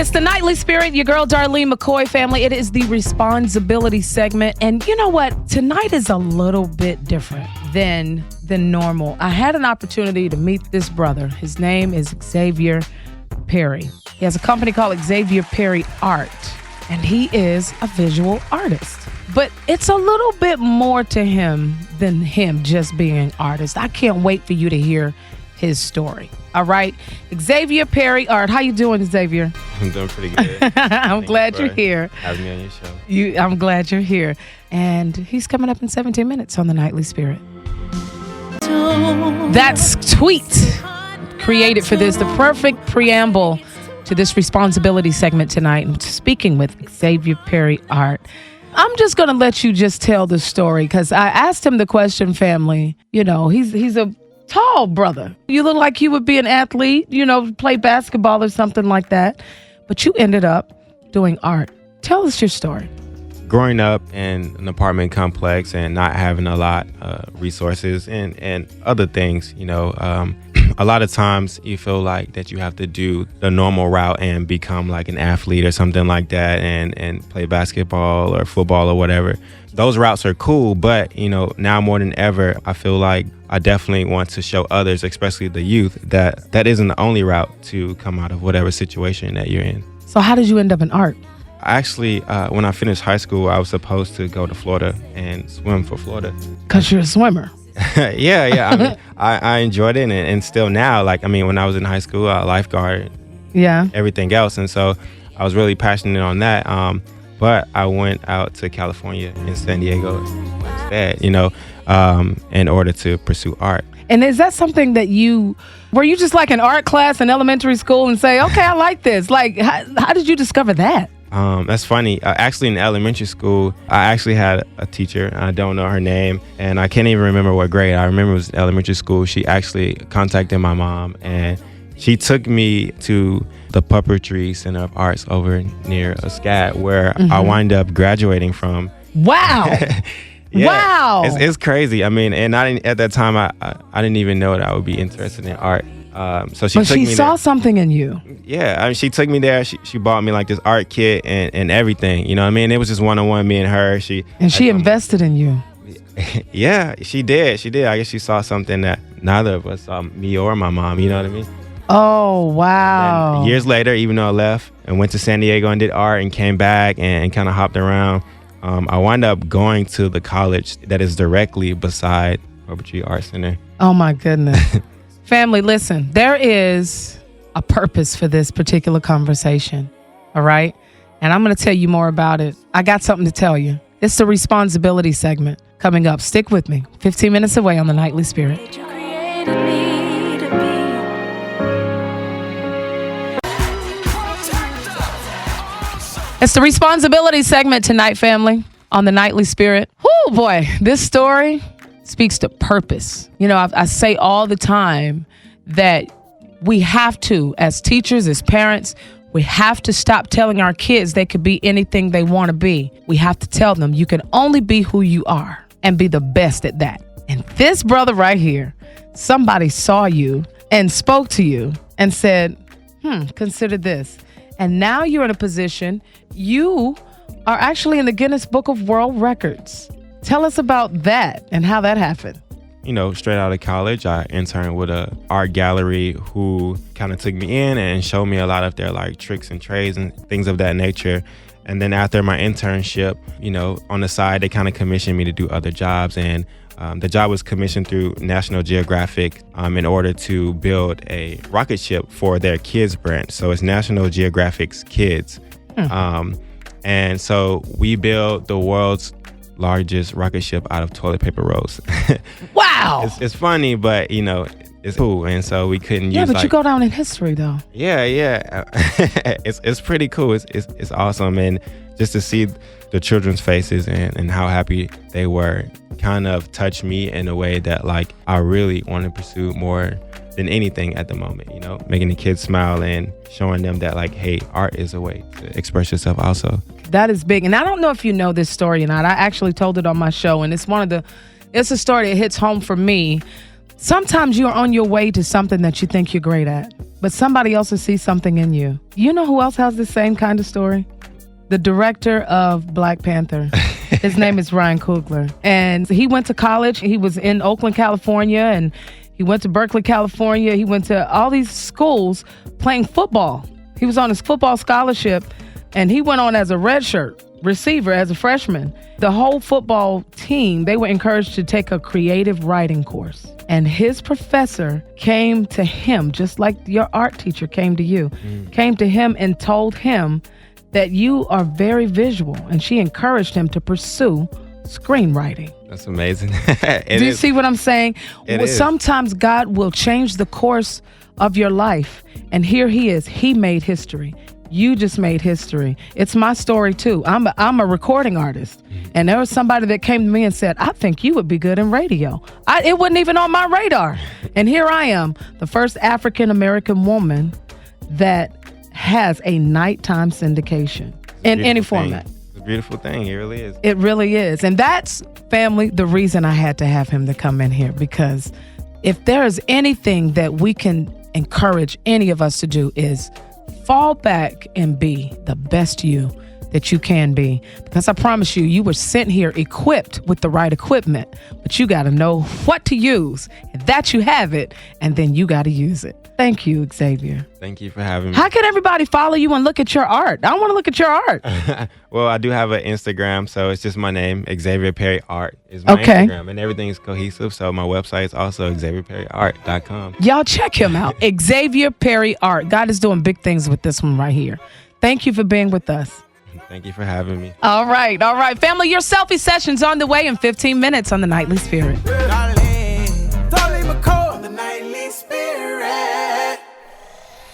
It's the Nightly Spirit, your girl Darlene McCoy family. It is the responsibility segment. And you know what? Tonight is a little bit different than normal. I had an opportunity to meet this brother. His name is Xavier Perry. He has a company called Xavier Perry Art, and he is a visual artist. But it's a little bit more to him than him just being an artist. I can't wait for you to hear his story. All right. Xavier Perry Art. How you doing, Xavier? I'm doing pretty good. I'm glad you're here. Having me on your show. I'm glad you're here. And he's coming up in 17 minutes on the Nightly Spirit. That's tweet created for this, the perfect preamble to this responsibility segment tonight. I'm speaking with Xavier Perry Art. I'm just going to let you just tell the story because I asked him the question, family. You know, he's a tall brother. You look like you would be an athlete, play basketball or something like that. But you ended up doing art. Tell us your story. Growing up in an apartment complex and not having a lot of resources and other things, a lot of times you feel like that you have to do the normal route and become like an athlete or something like that and play basketball or football or whatever. Those routes are cool, but, now more than ever, I feel like I definitely want to show others, especially the youth, that isn't the only route to come out of whatever situation that you're in. So how did you end up in art? Actually, when I finished high school, I was supposed to go to Florida and swim for Florida. Because you're a swimmer. Yeah. I mean, I enjoyed it, and still now, when I was in high school, lifeguard, everything else. And so I was really passionate on that. But I went out to California in San Diego instead, in order to pursue art. And is that something that were you just like an art class in elementary school and say, okay, I like this? Like, how did you discover that? That's funny. Actually, in elementary school, I actually had a teacher. I don't know her name, and I can't even remember what grade. I remember it was elementary school. She actually contacted my mom, and she took me to the Puppetry Center of Arts over near SCAD, where I wind up graduating from. Wow. Yeah, wow. It's crazy. I mean, and at that time, I didn't even know that I would be interested in art. So she saw something in you. Yeah, I mean, she took me there. She bought me like this art kit and everything. You know what I mean? It was just one-on-one, me and her. She invested in you. Yeah, she did. I guess she saw something that neither of us saw, me or my mom. You know what I mean? Oh, wow. And years later, even though I left and went to San Diego and did art and came back and kind of hopped around, I wound up going to the college that is directly beside Puppetry Art Center. Oh, my goodness. Family, listen, there is a purpose for this particular conversation, all right? And I'm going to tell you more about it. I got something to tell you. It's the responsibility segment coming up. Stick with me. 15 minutes away on the Nightly Spirit. It's the responsibility segment tonight, family, on the Nightly Spirit. Oh boy, this story speaks to purpose. I say all the time that we have to, as teachers, as parents, we have to stop telling our kids they could be anything they want to be. We have to tell them you can only be who you are and be the best at that. And this brother right here, somebody saw you and spoke to you and said, consider this. And now you're in a position, you are actually in the Guinness Book of World Records. Tell us about that and how that happened. Straight out of college, I interned with a art gallery who kind of took me in and showed me a lot of their tricks and trades and things of that nature. And then after my internship, on the side, they kind of commissioned me to do other jobs. And the job was commissioned through National Geographic in order to build a rocket ship for their kids branch. So it's National Geographic's Kids. And so we built the world's largest rocket ship out of toilet paper rolls. Wow. It's funny, but it's cool. And so we couldn't use. Yeah, but you go down in history though. Yeah. It's pretty cool. It's awesome. And just to see the children's faces and how happy they were kind of touched me in a way that I really want to pursue more than anything at the moment, making the kids smile and showing them that hey, art is a way to express yourself also. That is big. And I don't know if you know this story or not. I actually told it on my show, and it's a story that hits home for me. Sometimes you're on your way to something that you think you're great at. but somebody else will see something in you. You know who else has the same kind of story? The director of Black Panther. His name is Ryan Coogler. And he went to college. He was in Oakland, California, and he went to Berkeley, California. He went to all these schools playing football. He was on his football scholarship, and he went on as a redshirt receiver as a freshman. The whole football team, they were encouraged to take a creative writing course. And his professor came to him, just like your art teacher came to you, came to him and told him that you are very visual. And she encouraged him to pursue screenwriting. That's amazing. Do you see what I'm saying? Sometimes God will change the course of your life. And here he is. He made history. You just made history. It's my story too. I'm a recording artist. And there was somebody that came to me and said, I think you would be good in radio. It wasn't even on my radar. And here I am, the first African-American woman that has a nighttime syndication in any format. It's a beautiful thing. It really is. It really is. And that's, family, the reason I had to have him to come in here, because if there is anything that we can encourage any of us to do is fall back and be the best you that you can be. Because I promise you, you were sent here equipped with the right equipment, but you got to know what to use. And that you have it, and then you got to use it. Thank you, Xavier. Thank you for having me. How can everybody follow you and look at your art? I want to look at your art. Well, I do have an Instagram, so it's just my name, Xavier Perry Art is my Instagram, and everything is cohesive. So my website is also XavierPerryArt.com. Y'all check him out, Xavier Perry Art. God is doing big things with this one right here. Thank you for being with us. Thank you for having me. All right. Family, your selfie session's on the way in 15 minutes on the Nightly Spirit.